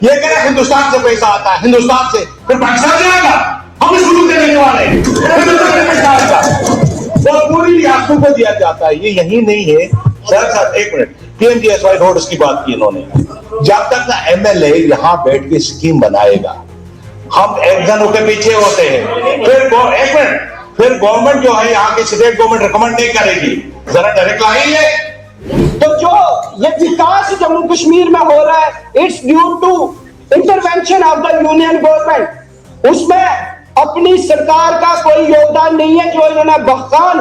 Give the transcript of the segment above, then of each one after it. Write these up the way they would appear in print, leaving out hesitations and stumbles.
ये कह रहा हिंदुस्तान से पैसा आता है, हिंदुस्तान से, फिर पाकिस्तान से आएगा, हम शुरू देने वाले हिंदुस्तान से पैसा आएगा, वो पूरी रियासतों को दिया जाता है। ये यही नहीं है सर, एक मिनट, पीएमजीएसवाई रोड्स की बात की इन्होंने। जब तक ना एमएलए यहां बैठ के स्कीम बनाएगा, हम एक जनों के पीछे होते हैं, फिर एक मिनट, फिर गवर्नमेंट जो है यहाँ की स्टेट गवर्नमेंट रिकमेंड नहीं करेगी, जरा डायरेक्ट लाइए। तो जो ये विकास जम्मू कश्मीर में हो रहा है, it's due to intervention of the union government. उसमें अपनी सरकार का कोई योगदान नहीं है, जो इन्होंने बहकान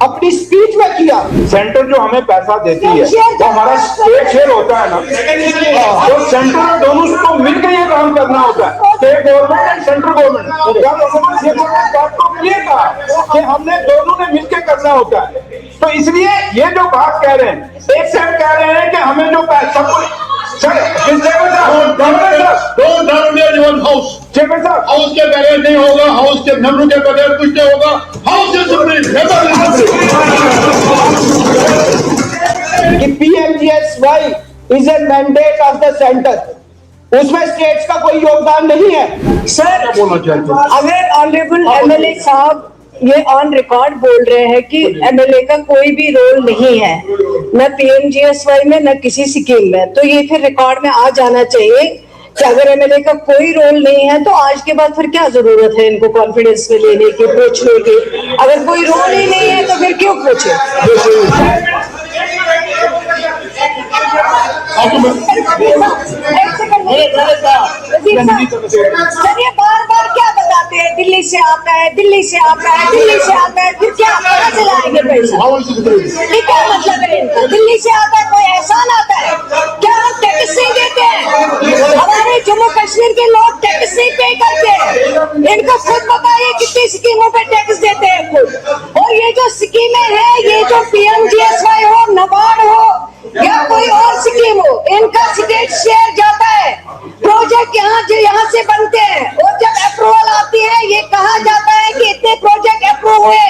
अपनी स्पीच में किया। सेंटर जो हमें पैसा देती है वो हमारा स्टेट शेयर होता है ना, तो सेंटर और दोनों को मिलकर ये काम करना होता है, state government and central government. बात को क्लियर कहा कि हमने दोनों ने मिलकर करना होता है। तो इसलिए ये जो बात कह रहे हैं, एक साइड कह रहे हैं कि हमें जो पैसा हाउस के बगैर नहीं होगा, हाउस के नंबर के बगैर कुछ नहीं होगा, हाउस इज कि PMGSY is a mandate of the centre, उसमें स्टेट्स का कोई योगदान नहीं है। सर, अगर ऑनरेबल एमएलए साहब ये ऑन रिकॉर्ड बोल रहे हैं कि एमएलए का कोई भी रोल नहीं है, न पीएमजीएसवाई में न किसी स्कीम में, तो ये फिर रिकॉर्ड में आ जाना चाहिए कि अगर एमएलए का कोई रोल नहीं है तो आज के बाद फिर क्या जरूरत है इनको कॉन्फिडेंस में लेने की, पूछने की। अगर कोई रोल ही नहीं है तो फिर क्यों पूछे। सर, ये बार बार क्या बताते हैं, दिल्ली से आता है, दिल्ली से आता है, दिल्ली से आता है, फिर क्या कहाँ से लाएंगे पैसा? ये क्या मतलब है इनका? दिल्ली से आता है, कोई एहसान आता है क्या? हम टैक्स नहीं देते हैं, हमारे जम्मू कश्मीर के लोग टैक्स नहीं पे करते हैं। इनको खुद बताइए कितनी स्कीमों पे टैक्स देते हैं खुद। और ये जो स्कीमें हैं, ये जो पीएमजीएसवाई हो, नाबार्ड हो या कोई और स्कीम हो, इनका स्टेट शेयर जाता है। प्रोजेक्ट यहाँ से बनते हैं और जब अप्रूवल आती है, ये कहा जाता है कि इतने प्रोजेक्ट अप्रूव हुए,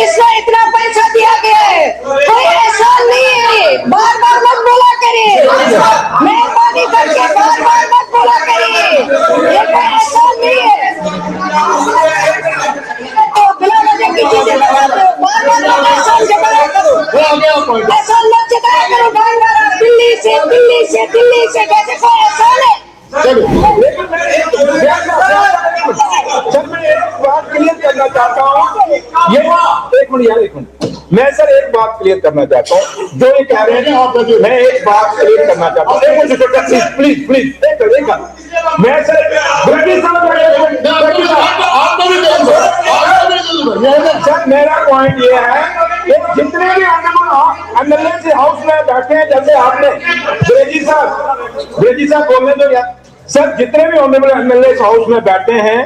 इसमें इतना पैसा दिया गया है। कोई एहसान नहीं है, ये बार बार मत बोला करिए, मेहरबानी करके बार बार मत बोला करिए, ये कोई एहसान नहीं है। तो बिना वजह की चीजें बताते हो, बार बार एहसान जताया करो, एहसान मत जताया करो बार बार। दिल्ली से दिल्ली से दिल्ली से कैसे कोई एहसान है? सर, मैं एक बात क्लियर करना चाहता हूँ, ये एक मिनट यार, एक मिनट, मैं सर एक बात क्लियर करना चाहता हूँ, जो ये कह रहे हैं, मैं एक बात क्लियर करना चाहता हूँ, प्लीज प्लीज एक मैं सर सर, मेरा पॉइंट ये है कि जितने भी एमएलए हाउस में बैठे हैं, जैसे आपने ब्रेजी साहब बोलने दो यार सर, जितने भी ऑनरेबल एमएलए हाउस में बैठे हैं,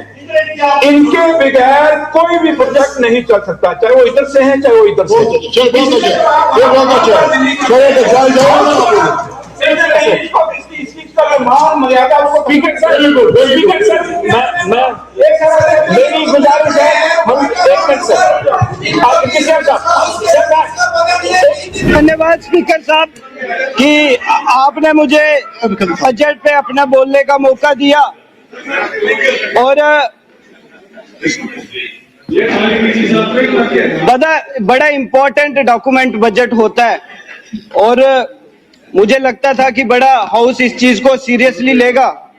इनके बगैर कोई भी प्रोजेक्ट नहीं चल सकता, चाहे वो इधर से है, चाहे वो इधर से मेरी गुजारिश है, धन्यवाद स्पीकर साहब कि आपने मुझे बजट पे अपना बोलने का मौका दिया। और बड़ा इम्पोर्टेंट डॉक्यूमेंट बजट होता है, और मुझे लगता था कि बड़ा हाउस इस चीज को सीरियसली लेगा,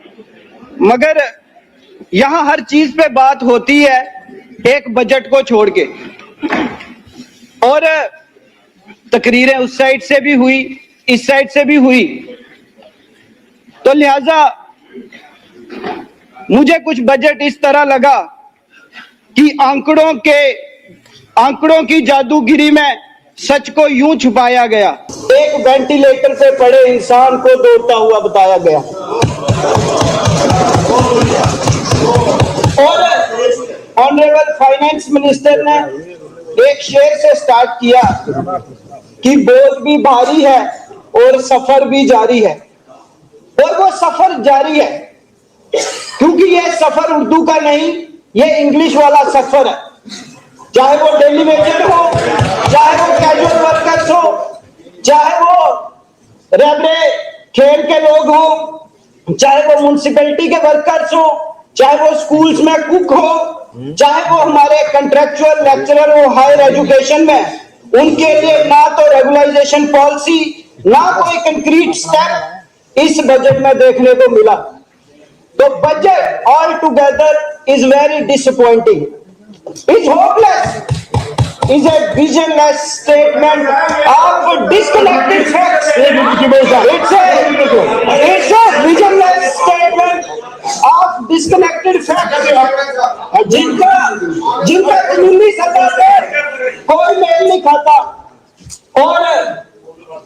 मगर यहाँ हर चीज पे बात होती है एक बजट को छोड़ के। और तकरीरें उस साइड से भी हुई, इस साइड से भी हुई, तो लिहाजा मुझे कुछ बजट इस तरह लगा कि आंकड़ों की जादूगिरी में सच को यूं छुपाया गया। एक वेंटिलेटर पे पड़े इंसान को दौड़ता हुआ बताया गया। और ऑनरेबल फाइनेंस मिनिस्टर ने एक शेर से स्टार्ट किया कि बोझ भी भारी है और सफर भी जारी है। और वो सफर जारी है क्योंकि ये सफर उर्दू का नहीं, ये इंग्लिश वाला सफर है। चाहे वो डेली वेजर हो, चाहे वो कैजुअल वर्कर्स हो, चाहे वो रेबरे खेल के लोग हो, चाहे वो म्युनिसिपैलिटी के वर्कर्स हो, चाहे वो स्कूल्स में कुक हो, चाहे वो हमारे कंट्रेक्चुअल लेक्चरर हो हायर एजुकेशन में, उनके लिए ना तो रेगुलाइजेशन पॉलिसी, ना कोई कंक्रीट स्टेप इस बजट में देखने को मिला। तो budget all together is very disappointing, is hopeless, is a visionless statement of disconnected facts. It's a visionless statement of disconnected facts. जिनका कानूनी सत्ता से कोई मेल नहीं खाता। और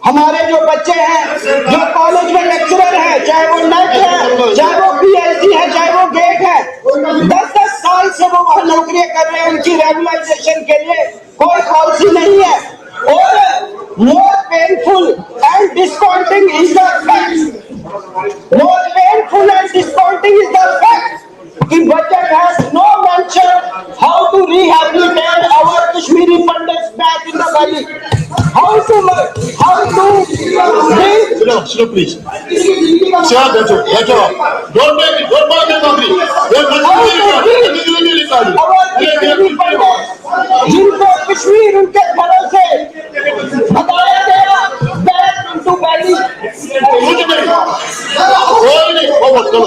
हमारे जो बच्चे हैं, जो कॉलेज में लेक्चरर हैं, चाहे वो नेट है, चाहे वो पीएचडी है, चाहे वो गेट है, 10-10 साल से वो वहां नौकरियां कर रहे हैं, उनकी रेगुलाइजेशन के लिए कोई पॉलिसी नहीं है। और more painful and discounting is the fact, more painful and discounting is the fact कि budget has no mention how to rehabilitate our Kashmiri Pandits back in the valley, how to Slow, please. Sir, that's all. Don't make it. Don't make it angry. जिनको कश्मीर उनके घरों से हटाया गया, back into valley. कुछ नहीं, कोई नहीं, बहुत चलो।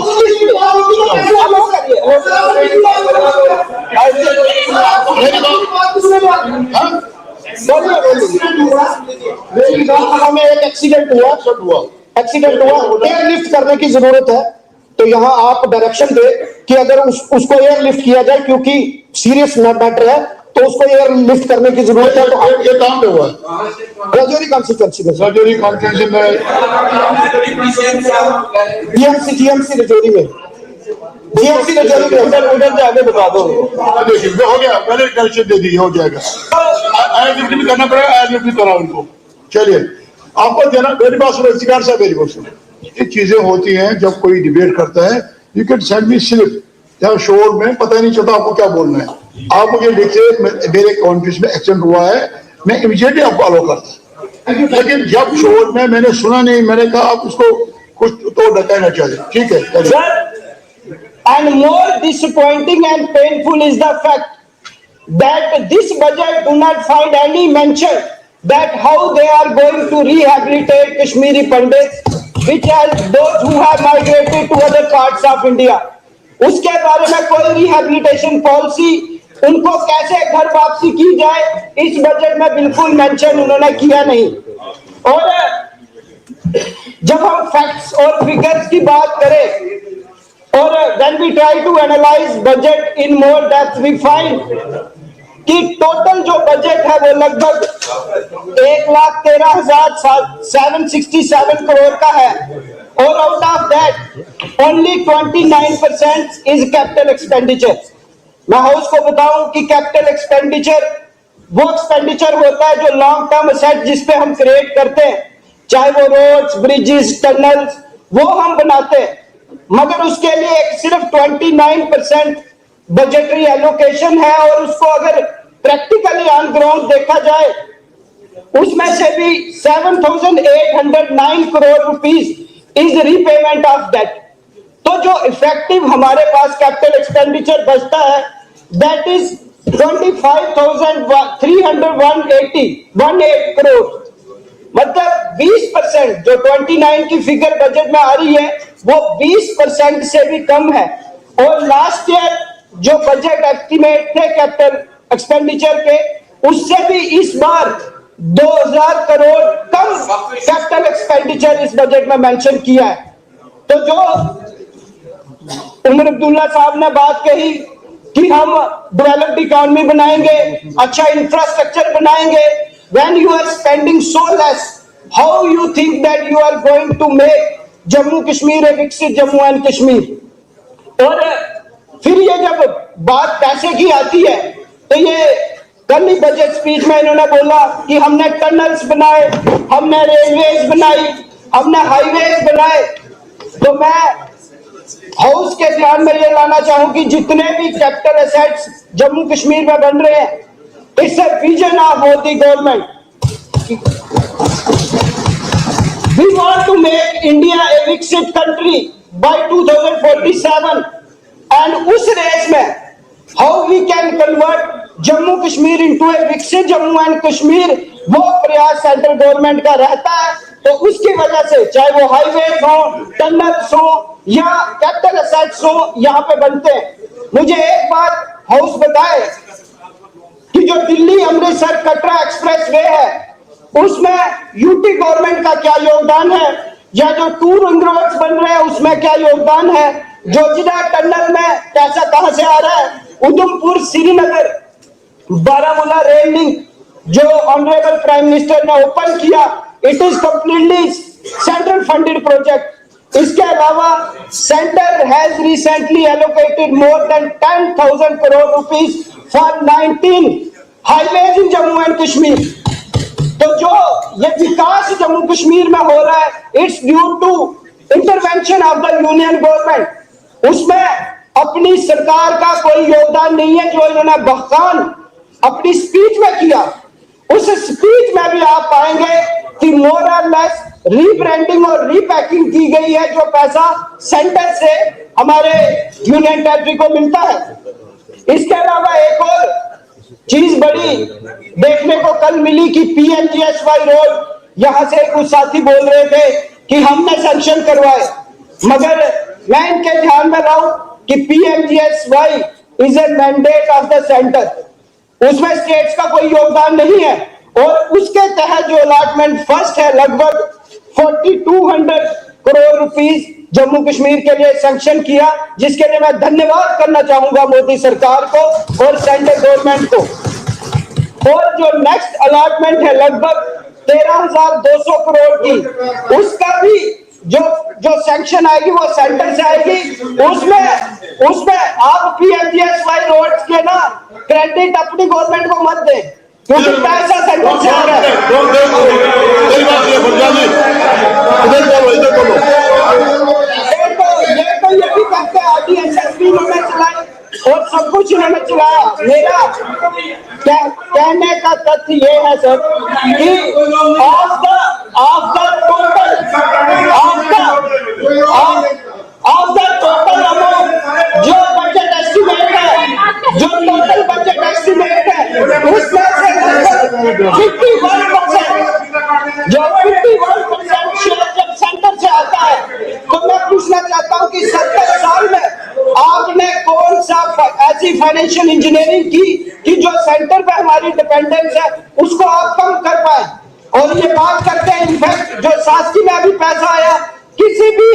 हमें एक एक्सीडेंट हुआ, एयरलिफ्ट करने की जरूरत है, तो यहाँ आप डायरेक्शन दे कि अगर उसको एयरलिफ्ट किया जाए, क्योंकि सीरियस मैटर है, तो उसको एयरलिफ्ट करने की जरूरत है। तो ये काम पे हुआ राजौरी कॉन्स्टिट्यूंसी में, राजौरी कॉन्फ्रेंस में, जीएमसी राजौरी में, जीएमसी राजौरी में उधर जाके बता दो। देखिए हो गया, मैंने डायरेक्शन दे दी, हो जाएगा। एयरलिफ्ट भी करना पड़ेगा, एयरलिफ्ट भी कराओ उनको। चलिए, आपको देना, मेरी बात सुनो शिकार साहब, मेरी बात सुनो। ये चीजें होती हैं जब कोई डिबेट करता है, you can send me slip, जहाँ शोर में पता ही नहीं चलता आपको क्या बोलना है। आप मुझे लिखिए मेरे कॉन्फ्रेंस में एक्सीडेंट हुआ है, मैं इमीडिएटली आपको अलाउ करता, लेकिन जब शोर में मैंने सुना नहीं, मैंने कहा आप उसको कुछ तो डकाना चाहिए, ठीक है। And more disappointing and painful is the fact that this budget do not find any mention that how they are going to rehabilitate Kashmiri Pandits, which are those who have migrated to other parts of India. उसके बारे में कोई rehabilitation policy, उनको कैसे घर वापसी की जाए, इस बजट में बिल्कुल मेंशन उन्होंने किया नहीं। और जब हम फैक्ट्स और फिगर्स की बात करें, और when we try to analyze budget in more depth, we find कि टोटल जो बजट है वो लगभग 1,13,767 करोड़ का है, और out of that only 29% is capital expenditure. मैं हाउस को बताऊं कि कैपिटल एक्सपेंडिचर वो एक्सपेंडिचर होता है जो लॉन्ग टर्म एसेट जिसपे हम क्रिएट करते हैं, चाहे वो रोड्स, ब्रिजेस, टनल्स, वो हम बनाते हैं, मगर उसके लिए एक सिर्फ 29% बजटरी एलोकेशन है। और उसको अगर प्रैक्टिकली ऑन ग्राउंड देखा जाए, उसमें से भी 7,809 crore rupees is repayment of debt. तो जो इफेक्टिव हमारे पास कैपिटल एक्सपेंडिचर बचता है, दैट इज 25,318 करोड़, मतलब 20%। जो 29 की फिगर बजट में आ रही है वो 20% से भी कम है। और लास्ट ईयर जो बजट एस्टिमेट थे कैपिटल एक्सपेंडिचर के, उससे भी इस बार 2,000 करोड़ कम कैपिटल एक्सपेंडिचर इस बजट में मेंशन किया है। तो जो उमर अब्दुल्ला साहब ने बात कही कि हम डेवलप्ड इकोनॉमी बनाएंगे, अच्छा इंफ्रास्ट्रक्चर बनाएंगे, when you are spending so less, how you think that you are going to make Jammu Kashmir एक विकसित जम्मू एंड कश्मीर। और फिर ये जब बात पैसे की आती है, तो ये कल ही बजट स्पीच में इन्होंने बोला कि हमने टनल्स बनाए, हमने रेलवेज बनाई, हमने हाईवेज बनाए। तो मैं हाउस के ध्यान में ये लाना चाहूं कि जितने भी कैपिटल एसेट्स जम्मू कश्मीर में बन रहे हैं, it's a vision of Modi government. We want to make India a Viksit country by 2047 and उस रेस में how we can convert Jammu Kashmir into a विकसित जम्मू एंड कश्मीर, वो प्रयास सेंट्रल गवर्नमेंट का रहता है। तो उसकी वजह से चाहे वो हाईवेज हो, टनल्स हो या कैपिटल एसेट्स हो, यहाँ पे बनते हैं। मुझे एक बात हाउस बताए कि जो दिल्ली अमृतसर कटरा एक्सप्रेस वे है उसमें यूटी गवर्नमेंट का क्या योगदान है, या जो टू रिंग रोड्स बन रहे हैं उसमें क्या योगदान है, जोजिला टनल में पैसा कहां से आ रहा है, उधमपुर श्रीनगर बारामूला रेल लिंक जो ऑनरेबल प्राइम मिनिस्टर ने ओपन किया, it is completely central funded project. इसके अलावा centre has recently allocated more than 10,000 crore rupees for 19 highways in Jammu and Kashmir. तो जो ये विकास जम्मू कश्मीर में हो रहा है, it's due to intervention of the union government. उसमें अपनी सरकार का कोई योगदान नहीं है, जो इन्होंने बहकान अपनी स्पीच में किया। उस स्पीच में भी आप पाएंगे कि मोर और लेस रीब्रांडिंग और रीपैकिंग की गई है, जो पैसा सेंटर से हमारे यूनियन टेरिटरी को मिलता है। इसके अलावा एक और चीज बड़ी देखने को कल मिली कि PMGSY रोड, यहां से कुछ साथी बोल रहे थे कि हमने सैंक्शन करवाए, मगर मैं इनके ध्यान में लाऊं कि PMGSY is a mandate of the centre, उसमें स्टेट्स का कोई योगदान नहीं है। और उसके तहत जो अलॉटमेंट फर्स्ट है लगभग 4200 करोड़ रुपीस जम्मू कश्मीर के लिए सैंक्शन किया, जिसके लिए मैं धन्यवाद करना चाहूंगा मोदी सरकार को और सेंट्रल गवर्नमेंट को। और जो नेक्स्ट अलॉटमेंट है लगभग 13,200 करोड़ की, उसका भी जो सैंक्शन आएगी वो सेंटर से आएगी। उसमें आप PMGSY रोड्स के ना क्रेडिट अपनी गवर्नमेंट को मत दें, क्योंकि पैसा सेंटर से आ रहा है। ये तो यही करके RDSS भी इन्होंने चलाई और सब कुछ इन्होंने चलाया। मेरा कहने का तथ्य ये है सर कि ऑफ द टोटल अमाउंट जो बजट एस्टिमेट है, जो टोटल बजट एस्टिमेट है, उसमें से 51% शेयर जब सेंटर से आता है, तो मैं पूछना चाहता हूं कि 70 साल में आपने कौन सा ऐसी फाइनेंशियल इंजीनियरिंग की कि जो सेंटर पे हमारी डिपेंडेंस है उसको आप कम कर पाए। और ये बात करते हैं, इनफैक्ट जो शासकीय में अभी पैसा आया, किसी भी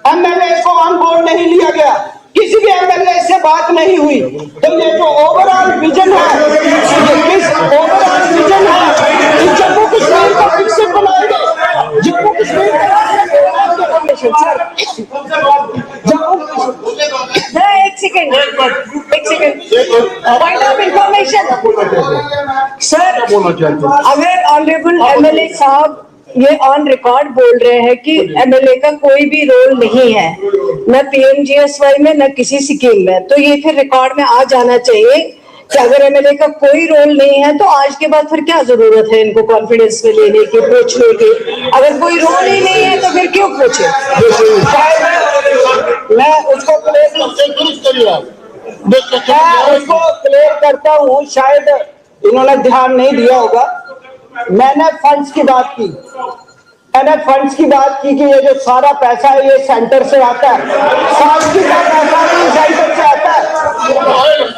MLA को ऑन बोर्ड नहीं लिया गया, किसी भी MLA से बात नहीं हुई। तो ये जो ओवरऑल विजन है, ओवरऑल विजन है कि जम्मू कश्मीर को विकसित बनाएंगे, जम्मू कश्मीर एक second point of information sir, अगर ऑनरेबल MLA साहब ये ऑन रिकॉर्ड बोल रहे हैं कि MLA का कोई भी रोल नहीं है न PMGSY में न किसी स्कीम में, तो ये फिर रिकॉर्ड में आ जाना चाहिए कि अगर MLA का कोई रोल नहीं है तो आज के बाद फिर क्या जरूरत है इनको कॉन्फिडेंस में लेने की, पूछने की। अगर कोई रोल ही नहीं है तो फिर क्यों पूछे। मैं उसको क्लियर करता हूँ, शायद इन्होंने ध्यान नहीं दिया होगा। मैंने फंड्स की बात की, कि ये जो सारा पैसा है ये सेंटर से आता है, शासकीय का पैसा भी सेंटर से आता है,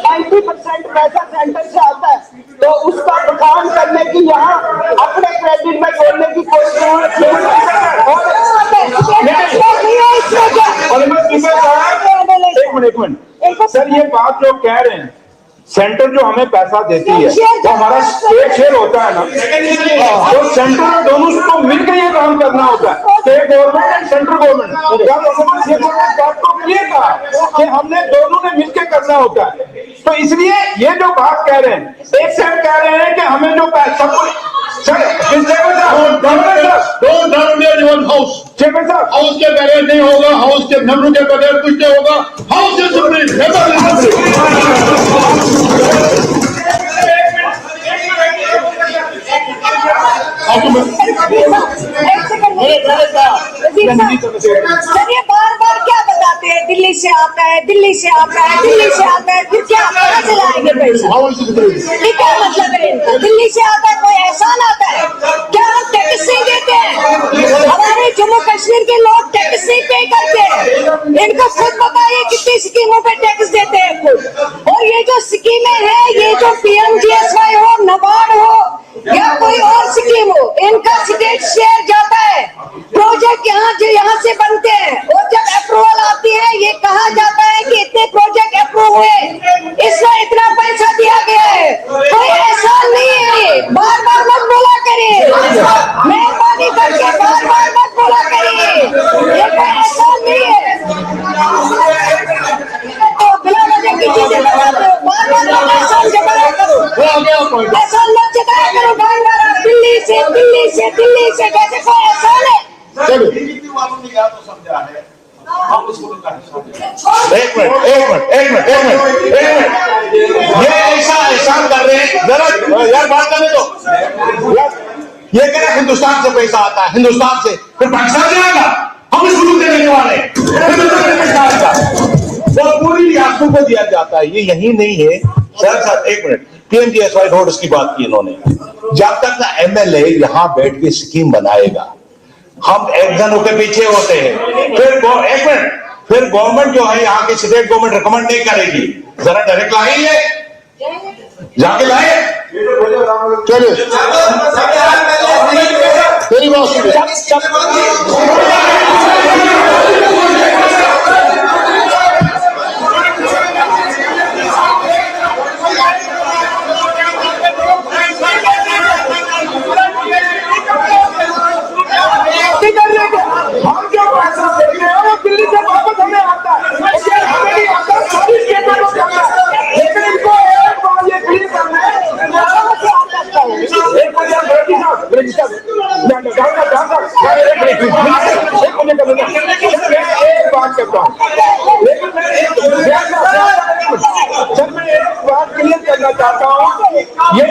90% पैसा सेंटर से आता है। तो उसका बखान करने की, यहाँ अपने क्रेडिट में जोड़ने की कोई जरूरत नहीं। एक मिनट सर, ये बात जो कह रहे हैं, सेंटर जो हमें पैसा देती है वो हमारा स्टेट शेयर होता है ना, तो सेंटर और दोनों को मिलकर ये काम करना होता है, state government and central government. ये बात को क्लियर कहा कि हमने दोनों ने मिलकर करना होता है। तो इसलिए ये जो बात कह रहे हैं, एक साइड कह रहे हैं कि हमें जो पैसा हाउस के बगैर नहीं होगा, हाउस के मेंबर के बगैर कुछ नहीं होगा, हाउस इज सर ये बार बार क्या से आता है, दिल्ली से आता है, दिल्ली से आता है, फिर क्या कहाँ से लाएंगे पैसा? ये क्या मतलब है इनका? दिल्ली से आता है, कोई एहसान आता है क्या? हम टैक्स नहीं देते हैं, हमारे जम्मू कश्मीर के लोग टैक्स नहीं पे करते हैं। इनको खुद बताइए कितनी स्कीमों पे टैक्स देते हैं खुद। और ये जो स्कीमें हैं, ये जो PMGSY हो, नबार्ड हो या कोई और स्कीम हो, इनका स्टेट शेयर जाता है। प्रोजेक्ट यहाँ से बनते हैं और जब अप्रूवल आती है, ये कहा जाता है कि इतने प्रोजेक्ट अप्रूव हुए, इसमें इतना पैसा दिया गया है। कोई एहसान नहीं है, ये बार बार मत बोला करिए, मेहरबानी करके बार बार मत बोला करिए, ये कोई एहसान नहीं है। तो बिना वजह की चीजें बताते हो, बार बार एहसान जताया करो, एहसान मत जताया करो बार बार। दिल्ली से जैसे कोई एहसान है। एक मिनट, ये ऐसा एहसान कर रहे हैं, जरा यार बात करने दो। ये कह रहा हिंदुस्तान से पैसा आता है, हिंदुस्तान से, फिर पाकिस्तान से आएगा, हम इस मुल्क के रहने वाले हैं, वो पूरी आपको को दिया जाता है। ये यही नहीं है सर, एक मिनट, PMGSY रोड की बात की इन्होंने। जब तक ना MLA यहाँ बैठ के स्कीम बनाएगा, हम एक जनों के पीछे होते हैं, फिर गवर्नमेंट जो है यहाँ की स्टेट गवर्नमेंट रिकमेंड नहीं करेगी, जरा डायरेक्ट लाएंगे, जाके लाए, चलिए तेरी बात सुनिए। हम जो पैसा देते हैं वो दिल्ली से वापस हमें आता है, हमें नहीं आता, सारी स्टेटों को करना है। लेकिन इनको एक बार ये क्लियर करना है, एक बात करता हूँ, लेकिन मैं एक बात क्लियर करना चाहता हूँ। ये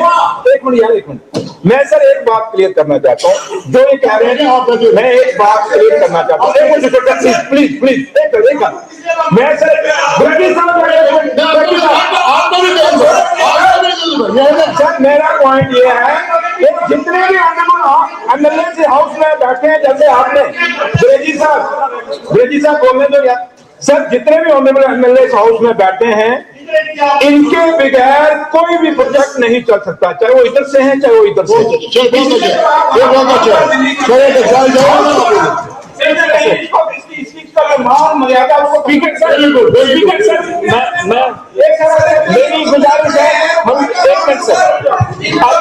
एक मिनट, मैं सर एक बात क्लियर करना चाहता हूँ, जो ये कह रहे हैं, मैं एक बात क्लियर करना चाहता हूँ, प्लीज एक मैं सर सर मेरा पॉइंट ये है कि जितने भी MLA हाउस में बैठे हैं, जैसे आपने ब्रेजी साहब बोलने दो यार सर, जितने भी ऑनरेबल MLA हाउस में बैठे हैं, इनके बगैर कोई भी प्रोजेक्ट नहीं चल सकता, चाहे वो इधर से है, चाहे वो इधर से मर्यादा मेरी गुजारिश है, हम एक मिनट सर, आप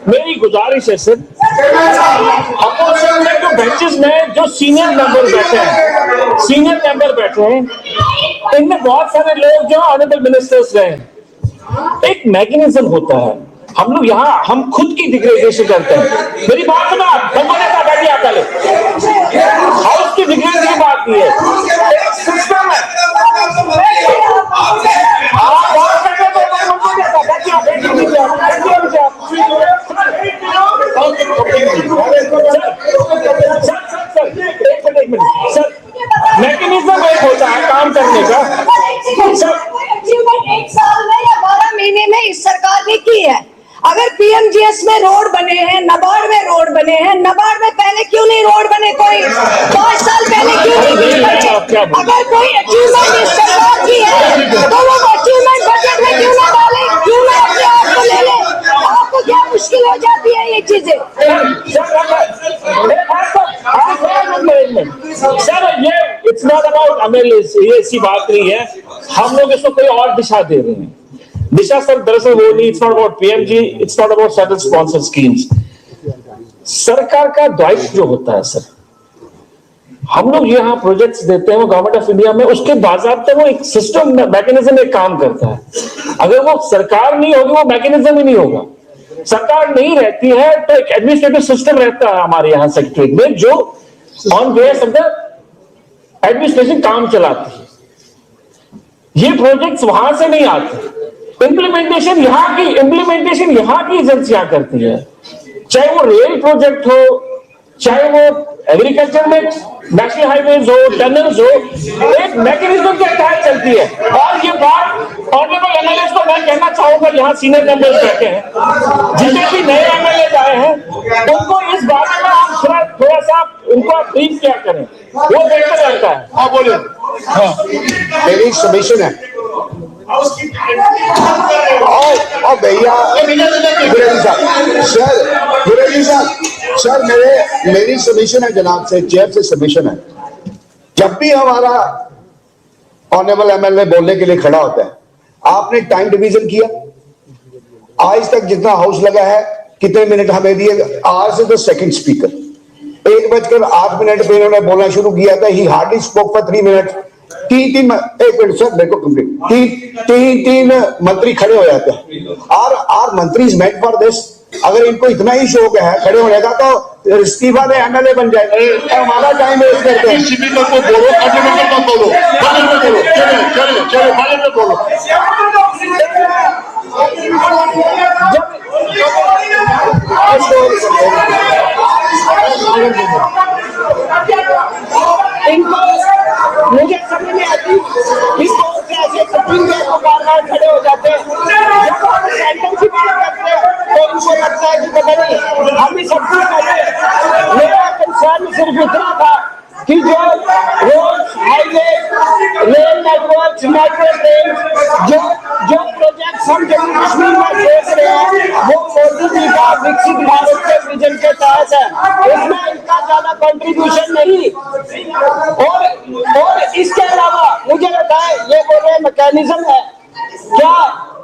मेरी गुजारिश है सर, अपोजिशन में जो बेंचेस में जो सीनियर मेंबर बैठे हैं, इनमें बहुत सारे लोग जो ऑनरेबल मिनिस्टर्स रहे हैं। एक मैकेनिज्म होता है, हम लोग यहाँ हम खुद की डिग्रेडेशन करते हैं। मेरी बात सुना, बैठिए आप पहले, हाउस की डिग्रेडेशन की बात की है, एक सिस्टम है, आप बात करते एक मिनट सर, मैकेनिज्म एक होता है काम करने का। अचीवमेंट 1 साल में या 12 महीने में इस सरकार ने की है। अगर PMGS में रोड बने हैं, नबार्ड में रोड बने हैं, नबार्ड में पहले क्यों नहीं रोड बने? कोई 5 साल पहले क्यों नहीं? अगर कोई अचीवमेंट इस सरकार की है तो वो अचीवमेंट बजट में क्यों ना डाले, क्यों ना अपने आप को ले ले? आपको क्या मुश्किल हो जाती है ये चीजें? सर ये इट्स नॉट अबाउट MLAs, ये ऐसी बात नहीं है, हम लोग इसको कोई और दिशा दे रहे हैं। दिशा सर दरअसल वो नहीं, it's not about PMG, it's not about central sponsored schemes. सरकार का दायित्व जो होता है सर, हम लोग यहाँ प्रोजेक्ट्स देते हैं, वो गवर्नमेंट ऑफ इंडिया में उसके बाज़ाब्ते वो एक सिस्टम मैकेनिज्म एक काम करता है। अगर वो सरकार नहीं होगी, वो मैकेनिज्म ही नहीं होगा। सरकार नहीं रहती है तो एक एडमिनिस्ट्रेटिव सिस्टम रहता है हमारे यहाँ सेक्रेटरीट में, जो on base of the administration काम चलाती है। ये प्रोजेक्ट्स वहां से नहीं आते, इम्प्लीमेंटेशन यहाँ की एजेंसियां करती है, चाहे वो रेल प्रोजेक्ट हो, चाहे वो एग्रीकल्चर में नेशनल हाईवेज हो, टनल्स हो, एक मैकेनिज्म के तहत चलती है। और ये बात ऑनरेबल एमएलए को मैं कहना चाहूंगा, यहाँ सीनियर मेंबर्स बैठे हैं, जितने भी नए एमएलए आए हैं, उनको इस बारे में आप थोड़ा सा उनको ब्रीफ क्या करें, वो बेहतर रहता है। हाँ बोलिए। हाँ मेरी सबमिशन है और भैया गुरेजी साहब सर मेरी सबमिशन है जनाब से, चेयर से सबमिशन है। जब भी हमारा ऑनरेबल एमएलए बोलने के लिए खड़ा होता है, आपने टाइम डिवीजन किया, आज तक जितना हाउस लगा है कितने मिनट हमें दिए, आज से तो सेकंड स्पीकर 1:08 पे इन्होंने बोलना शुरू किया था, ही हार्डली स्पोक फॉर 3 मिनट। एक मिनट सर देखो कंप्लीट, तीन मंत्री खड़े हो जाते हैं। आर मंत्री इज मेंट फॉर दिस। अगर इनको इतना ही शौक है खड़े होने का तो इस्तीफा दे एमएलए बन जाए, हमारा टाइम वेस्ट करते हैं। स्पीकर को बोलो, बजट में बोलो, चले बजट में बोलो। मुझे समझ नहीं आती कि कैसे सुप्रीम कोर्ट को बार-बार खड़े हो जाते हैं। जब हम सेंटर की बात करते हैं तो उनको लगता है कि पता नहीं हम ही सब कुछ करते हैं। मेरा कंसर्न सिर्फ इतना था कि जो road, highway, rail network, metro train, जो प्रोजेक्ट हम जम्मू कश्मीर में देख रहे हैं वो मोदी जी का विकसित भारत के विजन के तहत है, इसमें इनका ज्यादा कंट्रीब्यूशन नहीं। और इसके अलावा मुझे लगता है ये बोल रहे मैकेनिज्म है क्या,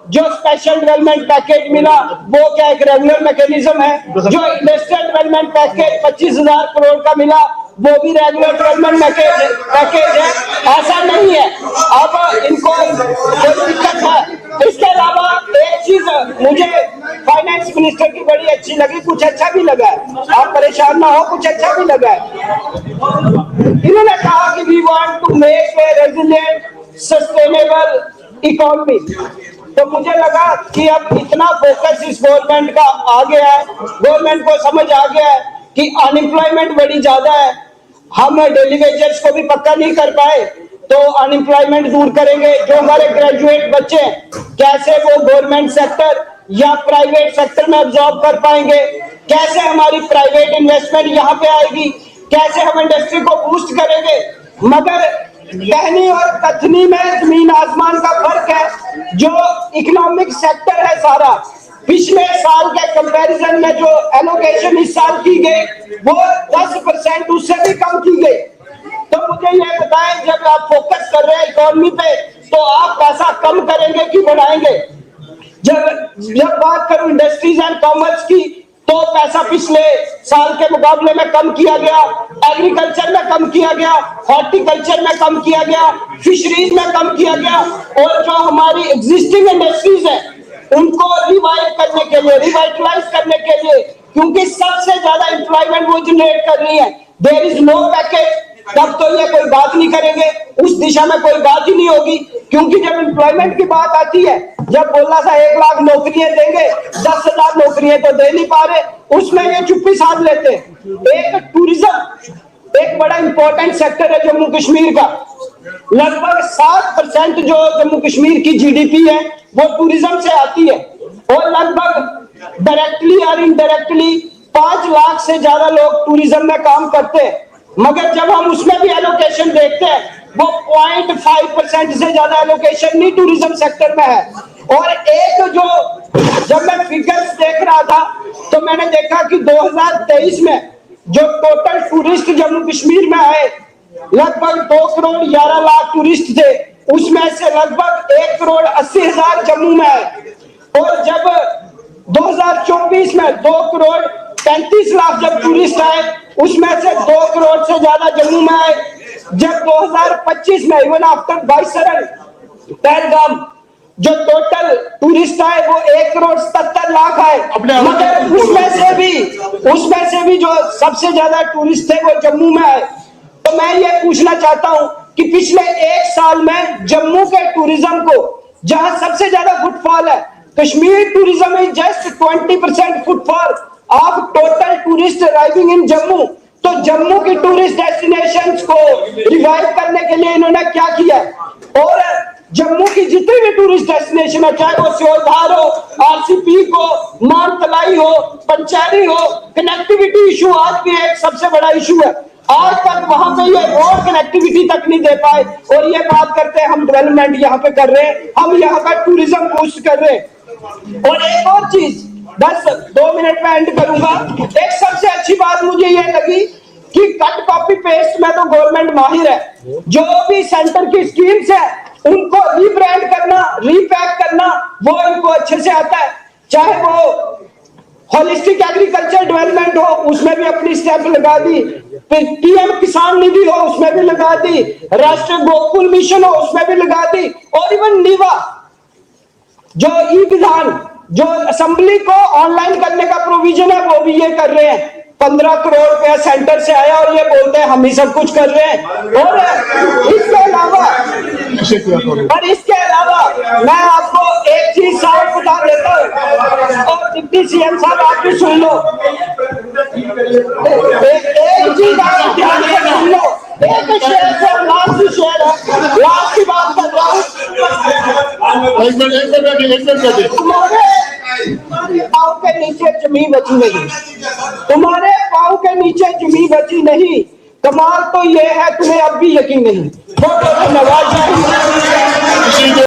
जो स्पेशल डेवलपमेंट पैकेज मिला वो क्या एक रेगुलर मैकेनिज्म है? जो इंडस्ट्रियल डेवलपमेंट पैकेज 25,000 करोड़ का मिला वो भी रेगुलर डेवलपमेंट पैकेज है? ऐसा नहीं है। अब इनको कोई दिक्कत है। इसके अलावा एक चीज मुझे फाइनेंस मिनिस्टर की बड़ी अच्छी लगी, कुछ अच्छा भी लगा है, आप परेशान ना हो, कुछ अच्छा भी लगा है। इन्होंने कहा कि we want to make a resilient sustainable economy. तो मुझे लगा कि अब इतना फोकस इस गवर्नमेंट का आ गया है, गवर्नमेंट को समझ आ गया है कि अनएम्प्लॉयमेंट बड़ी ज्यादा है, हम डेली वेजेस को भी पक्का नहीं कर पाए तो अनएम्प्लॉयमेंट दूर करेंगे। जो हमारे ग्रेजुएट बच्चे कैसे वो गवर्नमेंट सेक्टर या प्राइवेट सेक्टर में अब्सॉर्ब कर पाएंगे, कैसे हमारी प्राइवेट इन्वेस्टमेंट यहाँ पे आएगी, कैसे हम इंडस्ट्री को बूस्ट करेंगे। मगर कहनी और कथनी में जमीन आसमान का फर्क है। जो इकोनॉमिक सेक्टर है सारा, पिछले साल के कंपैरिजन में जो एलोकेशन इस साल की गई वो 10% उससे भी कम की गई। तो मुझे ये बताएं, जब आप फोकस कर रहे हैं इकोनॉमी पे तो आप पैसा कम करेंगे कि बढ़ाएंगे? जब बात करूं इंडस्ट्रीज एंड कॉमर्स की तो पैसा पिछले साल के मुकाबले में कम किया गया, एग्रीकल्चर में कम किया गया, हॉर्टिकल्चर में कम किया गया, फिशरीज में कम किया गया। और जो हमारी एग्जिस्टिंग इंडस्ट्रीज है उनको रिवाइव करने के लिए, रिवाइटलाइज करने के लिए, क्योंकि सबसे ज्यादा एम्प्लॉयमेंट वो जनरेट कर रही है। देयर इज नो पैकेज, तब तो ये कोई बात नहीं करेंगे, उस दिशा में कोई बात ही नहीं होगी। क्योंकि जब एम्प्लॉयमेंट की बात आती है, जब बोला था 1 लाख नौकरियां देंगे, 10,000 नौकरियां तो दे नहीं पा रहे, उसमें ये चुप्पी साध लेते। एक टूरिज्म एक बड़ा इंपॉर्टेंट सेक्टर है जम्मू कश्मीर का। लगभग 7% जो जम्मू कश्मीर की जीडीपी है वो टूरिज्म से आती है, और लगभग डायरेक्टली और इनडायरेक्टली 5 लाख से ज्यादा लोग टूरिज्म में काम करते हैं। मगर जब हम उसमें भी एलोकेशन देखते हैं वो 0.5% से ज्यादा एलोकेशन नहीं टूरिज्म सेक्टर में है। और एक जो जब मैं फिगर्स देख रहा था तो मैंने देखा कि 2023 में जो टोटल टूरिस्ट जम्मू कश्मीर में आए लगभग 2 करोड़ 11 लाख टूरिस्ट थे, उसमें से लगभग 1 करोड़ 80 हजार जम्मू में आए। और जब 2024 में 2 करोड़ 35 लाख जब टूरिस्ट आए उसमें से 2 करोड़ से ज्यादा जम्मू में आए। जब 2025 में इवन आफ्टर बाईसरन पहलगाम जो टोटल टूरिस्ट आए वो 1 करोड़ 77 लाख आए, मगर उसमें से भी जो सबसे ज्यादा टूरिस्ट थे वो जम्मू में आए। तो मैं ये पूछना चाहता हूं कि पिछले 1 साल में जम्मू के टूरिज्म को जहां सबसे ज्यादा फुटफॉल है Kashmir tourism is just 20% footfall of total tourist arriving in Jammu. तो जम्मू की टूरिस्ट डेस्टिनेशंस को रिवाइव करने के लिए इन्होंने क्या किया, और जम्मू की जितनी भी टूरिस्ट डेस्टिनेशन है, चाहे वो सियोधार हो, आरसीपी को, मानतलाई हो, पंचैरी हो, कनेक्टिविटी इशू आज भी एक सबसे बड़ा इशू है। आज तक वहां पे ये रोड कनेक्टिविटी तक नहीं दे पाए, और ये बात करते हैं हम डेवलपमेंट यहाँ पे कर रहे हैं, हम यहाँ का टूरिज्म बूस्ट कर रहे हैं। और एक और चीज, बस 2 मिनट में एंड करूंगा। एक सबसे अच्छी बात मुझे ये लगी कि कट कॉपी पेस्ट में तो गवर्नमेंट माहिर है, जो भी सेंटर की स्कीम्स है उनको रीब्रांड करना, रीपैक करना, वो इनको अच्छे से आता है। चाहे वो होलिस्टिक एग्रीकल्चर डेवलपमेंट हो, उसमें भी अपनी स्टेप लगा दी, पीएम किसान निधि हो, उसमें भी लगा दी, राष्ट्रीय गोकुल मिशन हो, उसमें भी लगा दी, और इवन नीवा जो ई विधान, जो असेंबली को ऑनलाइन करने का प्रोविजन है, वो भी ये कर रहे हैं। 15 करोड़ रुपया सेंटर से आया और ये बोलते हैं हम ही सब कुछ कर रहे हैं। और इसके अलावा मैं आपको एक चीज साफ बता देता हूँ, और डिप्टी सीएम साहब आप भी सुन लो, एक चीज आप ध्यान से सुन लो, एक शेयर से लास्ट शेयर है, लास्ट की बात कर रहा हूँ। एक मिनट तुम्हारे पाँव के नीचे जमीन बची नहीं, तुम्हारे पाँव के नीचे जमीन बची नहीं। कमाल तो ये है तुम्हें अब भी यकीन नहीं। बहुत बहुत धन्यवाद।